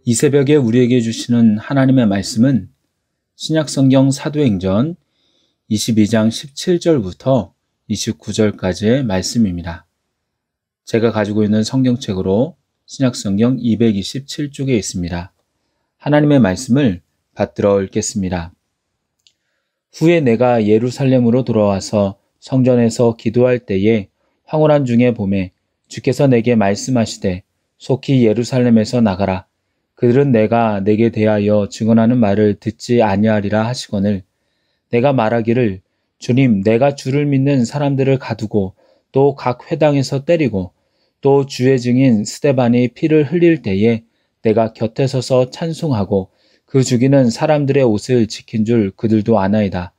이 새벽에 우리에게 주시는 하나님의 말씀은 신약성경 사도행전 22장 17절부터 29절까지의 말씀입니다. 제가 가지고 있는 성경책으로 신약성경 227쪽에 있습니다. 하나님의 말씀을 받들어 읽겠습니다. 후에 내가 예루살렘으로 돌아와서 성전에서 기도할 때에 황홀한 중에 봄에 주께서 내게 말씀하시되 속히 예루살렘에서 나가라. 그들은 내가 내게 대하여 증언하는 말을 듣지 아니하리라 하시거늘 내가 말하기를 주님, 내가 주를 믿는 사람들을 가두고 또 각 회당에서 때리고 또 주의 증인 스데반이 피를 흘릴 때에 내가 곁에 서서 찬송하고 그 죽이는 사람들의 옷을 지킨 줄 그들도 아나이다.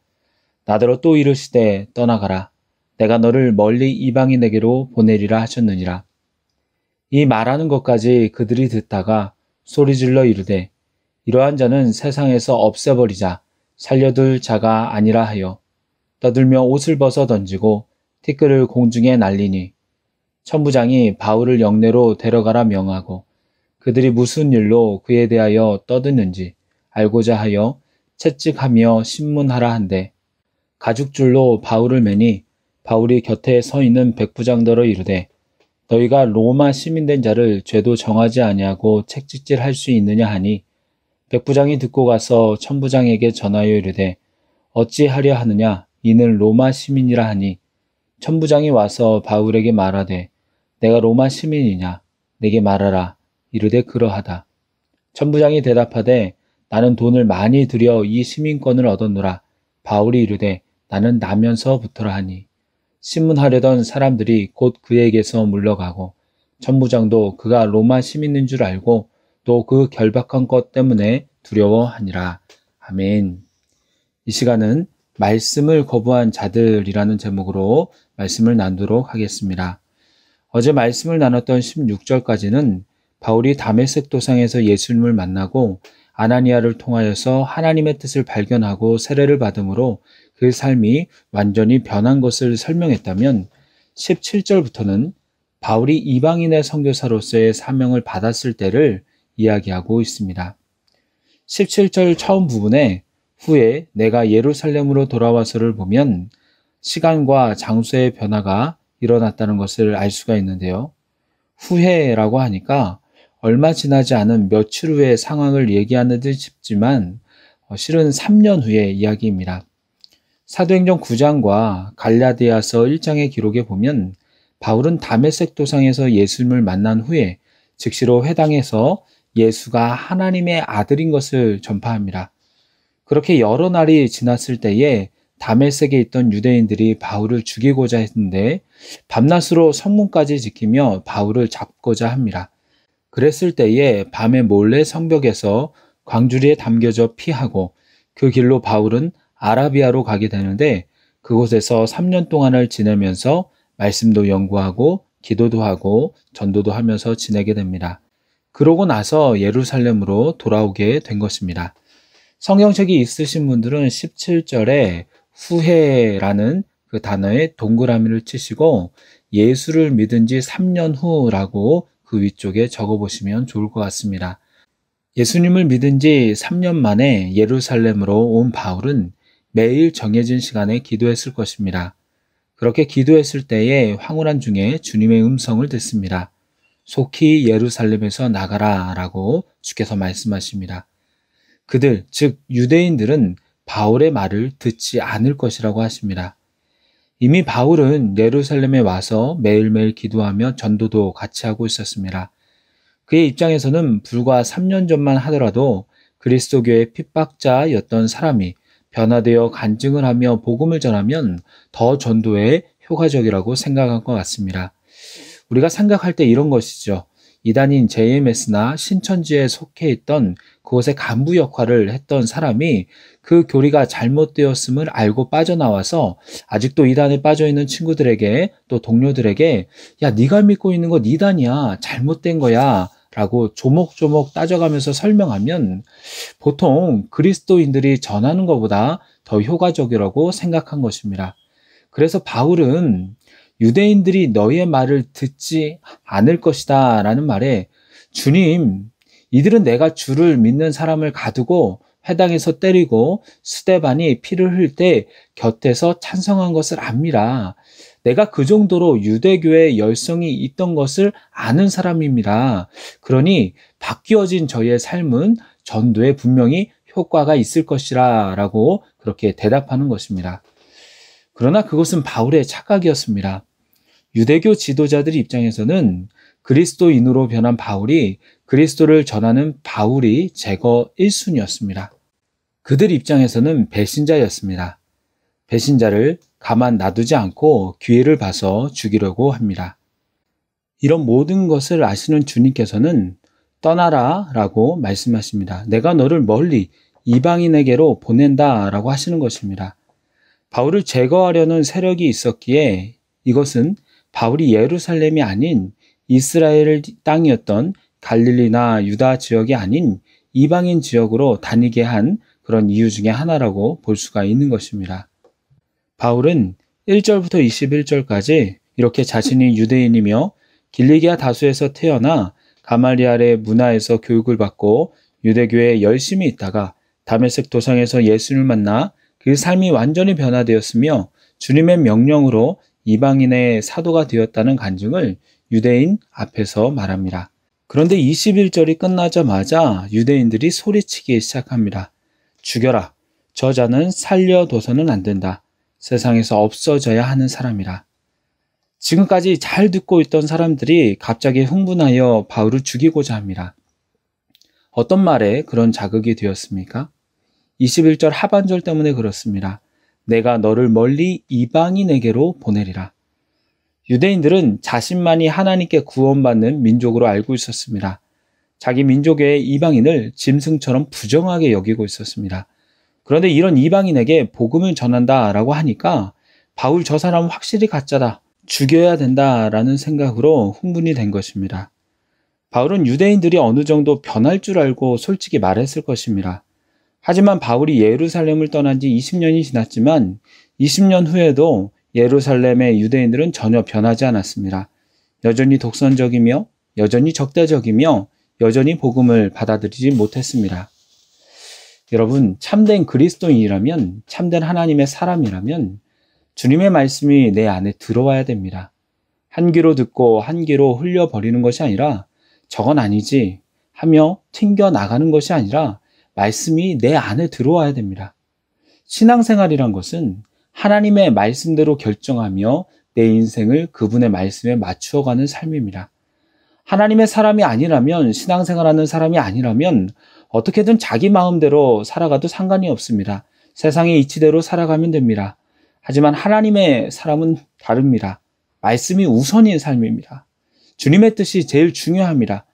나더러 또 이르시되 떠나가라. 내가 너를 멀리 이방인에게로 보내리라 하셨느니라. 이 말하는 것까지 그들이 듣다가 소리질러 이르되 이러한 자는 세상에서 없애버리자 살려둘 자가 아니라 하여 떠들며 옷을 벗어 던지고 티끌을 공중에 날리니 천부장이 바울을 영내로 데려가라 명하고 그들이 무슨 일로 그에 대하여 떠드는지 알고자 하여 채찍하며 신문하라 한대 가죽줄로 바울을 매니 바울이 곁에 서 있는 백부장더러 이르되 너희가 로마 시민된 자를 죄도 정하지 아니하고 책찍질할 수 있느냐 하니 백부장이 듣고 가서 천부장에게 전하여 이르되 어찌하려 하느냐 이는 로마 시민이라 하니 천부장이 와서 바울에게 말하되 내가 로마 시민이냐 내게 말하라 이르되 그러하다. 천부장이 대답하되 나는 돈을 많이 들여 이 시민권을 얻었노라. 바울이 이르되 나는 나면서부터라 하니 신문하려던 사람들이 곧 그에게서 물러가고 천부장도 그가 로마 시민인 줄 알고 또 그 결박한 것 때문에 두려워하니라. 아멘. 이 시간은 말씀을 거부한 자들이라는 제목으로 말씀을 나누도록 하겠습니다. 어제 말씀을 나눴던 16절까지는 바울이 다메섹 도상에서 예수님을 만나고 아나니아를 통하여서 하나님의 뜻을 발견하고 세례를 받음으로 그 삶이 완전히 변한 것을 설명했다면 17절부터는 바울이 이방인의 선교사로서의 사명을 받았을 때를 이야기하고 있습니다. 17절 처음 부분에 후에 내가 예루살렘으로 돌아와서를 보면 시간과 장소의 변화가 일어났다는 것을 알 수가 있는데요. 후회라고 하니까 얼마 지나지 않은 며칠 후의 상황을 얘기하는 듯 싶지만 실은 3년 후의 이야기입니다. 사도행전 9장과 갈라디아서 1장의 기록에 보면 바울은 다메섹 도상에서 예수님을 만난 후에 즉시로 회당에서 예수가 하나님의 아들인 것을 전파합니다. 그렇게 여러 날이 지났을 때에 다메섹에 있던 유대인들이 바울을 죽이고자 했는데 밤낮으로 성문까지 지키며 바울을 잡고자 합니다. 그랬을 때에 밤에 몰래 성벽에서 광주리에 담겨져 피하고 그 길로 바울은 아라비아로 가게 되는데 그곳에서 3년 동안을 지내면서 말씀도 연구하고 기도도 하고 전도도 하면서 지내게 됩니다. 그러고 나서 예루살렘으로 돌아오게 된 것입니다. 성경책이 있으신 분들은 17절에 후회라는 그 단어에 동그라미를 치시고 예수를 믿은 지 3년 후라고 그 위쪽에 적어보시면 좋을 것 같습니다. 예수님을 믿은 지 3년 만에 예루살렘으로 온 바울은 매일 정해진 시간에 기도했을 것입니다. 그렇게 기도했을 때에 황홀한 중에 주님의 음성을 듣습니다. 속히 예루살렘에서 나가라 라고 주께서 말씀하십니다. 그들, 즉 유대인들은 바울의 말을 듣지 않을 것이라고 하십니다. 이미 바울은 예루살렘에 와서 매일매일 기도하며 전도도 같이 하고 있었습니다. 그의 입장에서는 불과 3년 전만 하더라도 그리스도교의 핍박자였던 사람이 변화되어 간증을 하며 복음을 전하면 더 전도에 효과적이라고 생각한 것 같습니다. 우리가 생각할 때 이런 것이죠. 이단인 JMS나 신천지에 속해 있던 그곳의 간부 역할을 했던 사람이 그 교리가 잘못되었음을 알고 빠져나와서 아직도 이단에 빠져있는 친구들에게 또 동료들에게 야, 네가 믿고 있는 거 이단이야. 잘못된 거야. 라고 조목조목 따져가면서 설명하면 보통 그리스도인들이 전하는 것보다 더 효과적이라고 생각한 것입니다. 그래서 바울은 유대인들이 너희의 말을 듣지 않을 것이다 라는 말에 주님, 이들은 내가 주를 믿는 사람을 가두고 회당에서 때리고 스데반이 피를 흘릴 때 곁에서 찬성한 것을 압니다. 내가 그 정도로 유대교에 열성이 있던 것을 아는 사람입니다. 그러니 바뀌어진 저희의 삶은 전도에 분명히 효과가 있을 것이라 라고 그렇게 대답하는 것입니다. 그러나 그것은 바울의 착각이었습니다. 유대교 지도자들 입장에서는 그리스도인으로 변한 바울이 그리스도를 전하는 바울이 제거 1순위였습니다. 그들 입장에서는 배신자였습니다. 배신자를 가만 놔두지 않고 기회를 봐서 죽이려고 합니다. 이런 모든 것을 아시는 주님께서는 떠나라 라고 말씀하십니다. 내가 너를 멀리 이방인에게로 보낸다 라고 하시는 것입니다. 바울을 제거하려는 세력이 있었기에 이것은 바울이 예루살렘이 아닌 이스라엘 땅이었던 갈릴리나 유다 지역이 아닌 이방인 지역으로 다니게 한 그런 이유 중에 하나라고 볼 수가 있는 것입니다. 바울은 1절부터 21절까지 이렇게 자신이 유대인이며 길리기아 다수에서 태어나 가말리알의 문화에서 교육을 받고 유대교에 열심히 있다가 다메섹 도상에서 예수를 만나 그 삶이 완전히 변화되었으며 주님의 명령으로 이방인의 사도가 되었다는 간증을 유대인 앞에서 말합니다. 그런데 21절이 끝나자마자 유대인들이 소리치기 시작합니다. 죽여라. 저자는 살려둬서는 안 된다. 세상에서 없어져야 하는 사람이라. 지금까지 잘 듣고 있던 사람들이 갑자기 흥분하여 바울을 죽이고자 합니다. 어떤 말에 그런 자극이 되었습니까? 21절 하반절 때문에 그렇습니다. 내가 너를 멀리 이방인에게로 보내리라. 유대인들은 자신만이 하나님께 구원받는 민족으로 알고 있었습니다. 자기 민족의 이방인을 짐승처럼 부정하게 여기고 있었습니다. 그런데 이런 이방인에게 복음을 전한다라고 하니까 바울 저 사람은 확실히 가짜다. 죽여야 된다라는 생각으로 흥분이 된 것입니다. 바울은 유대인들이 어느 정도 변할 줄 알고 솔직히 말했을 것입니다. 하지만 바울이 예루살렘을 떠난 지 20년이 지났지만 20년 후에도 예루살렘의 유대인들은 전혀 변하지 않았습니다. 여전히 독선적이며 여전히 적대적이며 여전히 복음을 받아들이지 못했습니다. 여러분, 참된 그리스도인이라면, 참된 하나님의 사람이라면 주님의 말씀이 내 안에 들어와야 됩니다. 한 귀로 듣고 한 귀로 흘려버리는 것이 아니라 저건 아니지 하며 튕겨 나가는 것이 아니라 말씀이 내 안에 들어와야 됩니다. 신앙생활이란 것은 하나님의 말씀대로 결정하며 내 인생을 그분의 말씀에 맞추어가는 삶입니다. 하나님의 사람이 아니라면, 신앙생활하는 사람이 아니라면 어떻게든 자기 마음대로 살아가도 상관이 없습니다. 세상의 이치대로 살아가면 됩니다. 하지만 하나님의 사람은 다릅니다. 말씀이 우선인 삶입니다. 주님의 뜻이 제일 중요합니다.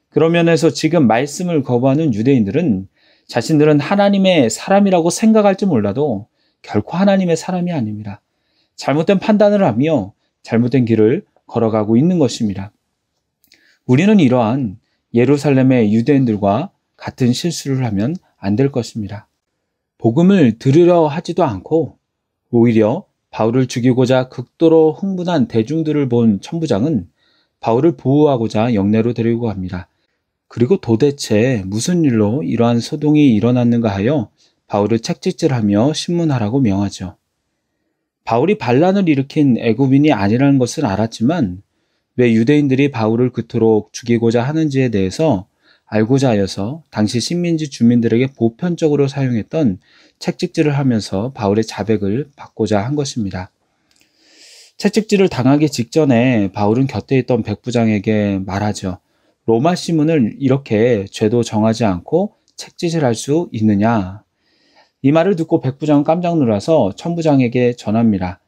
그런 면에서 지금 말씀을 거부하는 유대인들은 자신들은 하나님의 사람이라고 생각할지 몰라도 결코 하나님의 사람이 아닙니다. 잘못된 판단을 하며 잘못된 길을 걸어가고 있는 것입니다. 우리는 이러한 예루살렘의 유대인들과 같은 실수를 하면 안 될 것입니다. 복음을 들으려 하지도 않고 오히려 바울을 죽이고자 극도로 흥분한 대중들을 본 천부장은 바울을 보호하고자 영내로 데리고 갑니다. 그리고 도대체 무슨 일로 이러한 소동이 일어났는가 하여 바울을 책찍질하며 신문하라고 명하죠. 바울이 반란을 일으킨 애굽인이 아니라는 것은 알았지만 왜 유대인들이 바울을 그토록 죽이고자 하는지에 대해서 알고자 하여서 당시 식민지 주민들에게 보편적으로 사용했던 채찍질을 하면서 바울의 자백을 받고자 한 것입니다. 채찍질을 당하기 직전에 바울은 곁에 있던 백부장에게 말하죠. 로마 시민을 이렇게 죄도 정하지 않고 채찍질할 수 있느냐? 이 말을 듣고 백부장은 깜짝 놀라서 천부장에게 전합니다.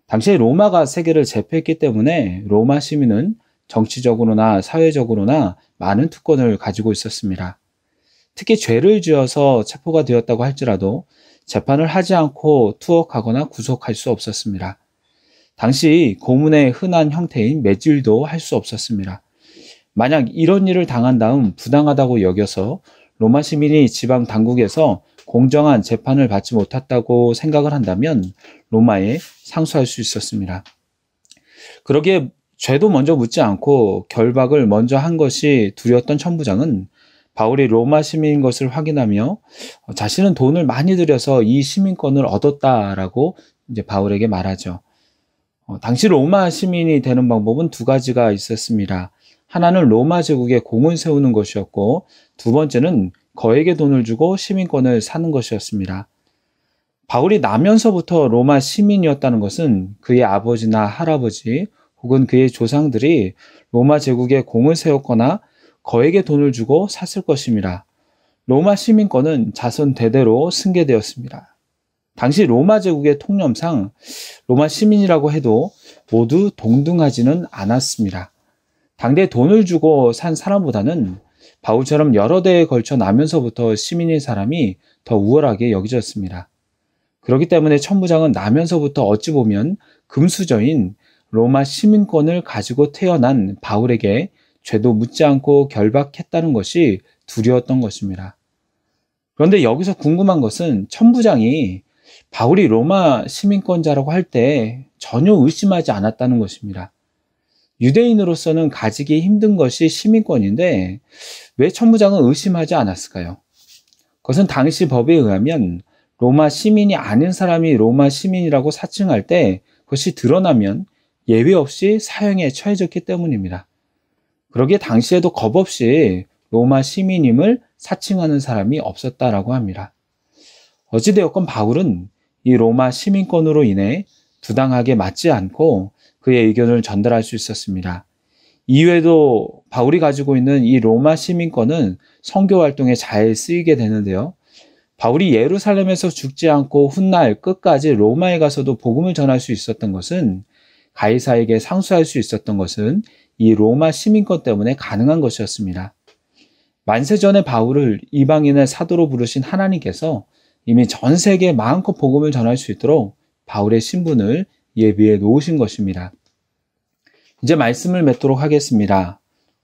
당시에 로마가 세계를 제패했기 때문에 로마 시민은 정치적으로나 사회적으로나 많은 특권을 가지고 있었습니다. 특히 죄를 지어서 체포가 되었다고 할지라도 재판을 하지 않고 투옥하거나 구속할 수 없었습니다. 당시 고문의 흔한 형태인 매질도 할 수 없었습니다. 만약 이런 일을 당한 다음 부당하다고 여겨서 로마 시민이 지방 당국에서 공정한 재판을 받지 못했다고 생각을 한다면 로마에 상소할 수 있었습니다. 그러기에 죄도 먼저 묻지 않고 결박을 먼저 한 것이 두려웠던 천부장은 바울이 로마 시민인 것을 확인하며 자신은 돈을 많이 들여서 이 시민권을 얻었다라고 이제 바울에게 말하죠. 당시 로마 시민이 되는 방법은 두 가지가 있었습니다. 하나는 로마 제국에 공을 세우는 것이었고, 두 번째는 거액의 돈을 주고 시민권을 사는 것이었습니다. 바울이 나면서부터 로마 시민이었다는 것은 그의 아버지나 할아버지 혹은 그의 조상들이 로마 제국에 공을 세웠거나 거액의 돈을 주고 샀을 것입니다. 로마 시민권은 자손 대대로 승계되었습니다. 당시 로마 제국의 통념상 로마 시민이라고 해도 모두 동등하지는 않았습니다. 당대 돈을 주고 산 사람보다는 바울처럼 여러 대에 걸쳐 나면서부터 시민인 사람이 더 우월하게 여겨졌습니다. 그렇기 때문에 천부장은 나면서부터 어찌 보면 금수저인 로마 시민권을 가지고 태어난 바울에게 죄도 묻지 않고 결박했다는 것이 두려웠던 것입니다. 그런데 여기서 궁금한 것은 천부장이 바울이 로마 시민권자라고 할 때 전혀 의심하지 않았다는 것입니다. 유대인으로서는 가지기 힘든 것이 시민권인데 왜 천부장은 의심하지 않았을까요? 그것은 당시 법에 의하면 로마 시민이 아닌 사람이 로마 시민이라고 사칭할 때 그것이 드러나면 예외 없이 사형에 처해졌기 때문입니다. 그러기에 당시에도 겁없이 로마 시민임을 사칭하는 사람이 없었다라고 합니다. 어찌되었건 바울은 이 로마 시민권으로 인해 부당하게 맞지 않고 그의 의견을 전달할 수 있었습니다. 이외에도 바울이 가지고 있는 이 로마 시민권은 선교 활동에 잘 쓰이게 되는데요. 바울이 예루살렘에서 죽지 않고 훗날 끝까지 로마에 가서도 복음을 전할 수 있었던 것은, 가이사에게 상수할 수 있었던 것은 이 로마 시민권 때문에 가능한 것이었습니다. 만세 전에 바울을 이방인의 사도로 부르신 하나님께서 이미 전 세계에 마음껏 복음을 전할 수 있도록 바울의 신분을 예비해 놓으신 것입니다. 이제 말씀을 맺도록 하겠습니다.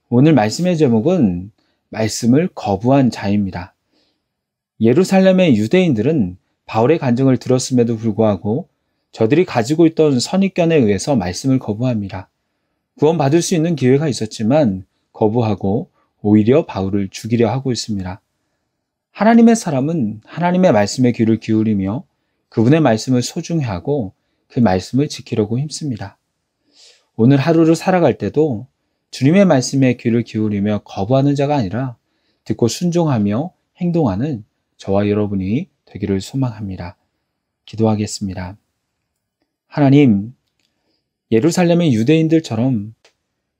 오늘 말씀의 제목은 말씀을 거부한 자입니다. 예루살렘의 유대인들은 바울의 간증을 들었음에도 불구하고 저들이 가지고 있던 선입견에 의해서 말씀을 거부합니다. 구원받을 수 있는 기회가 있었지만 거부하고 오히려 바울을 죽이려 하고 있습니다. 하나님의 사람은 하나님의 말씀에 귀를 기울이며 그분의 말씀을 소중히 하고 그 말씀을 지키려고 힘씁니다. 오늘 하루를 살아갈 때도 주님의 말씀에 귀를 기울이며 거부하는 자가 아니라 듣고 순종하며 행동하는 저와 여러분이 되기를 소망합니다. 기도하겠습니다. 하나님, 예루살렘의 유대인들처럼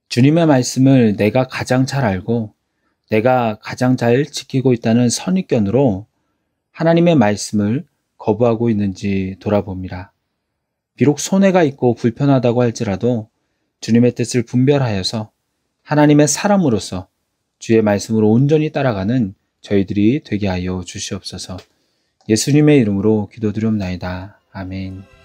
주님의 말씀을 내가 가장 잘 알고 내가 가장 잘 지키고 있다는 선입견으로 하나님의 말씀을 거부하고 있는지 돌아봅니다. 비록 손해가 있고 불편하다고 할지라도 주님의 뜻을 분별하여서 하나님의 사람으로서 주의 말씀으로 온전히 따라가는 저희들이 되게 하여 주시옵소서. 예수님의 이름으로 기도드리옵나이다. 아멘.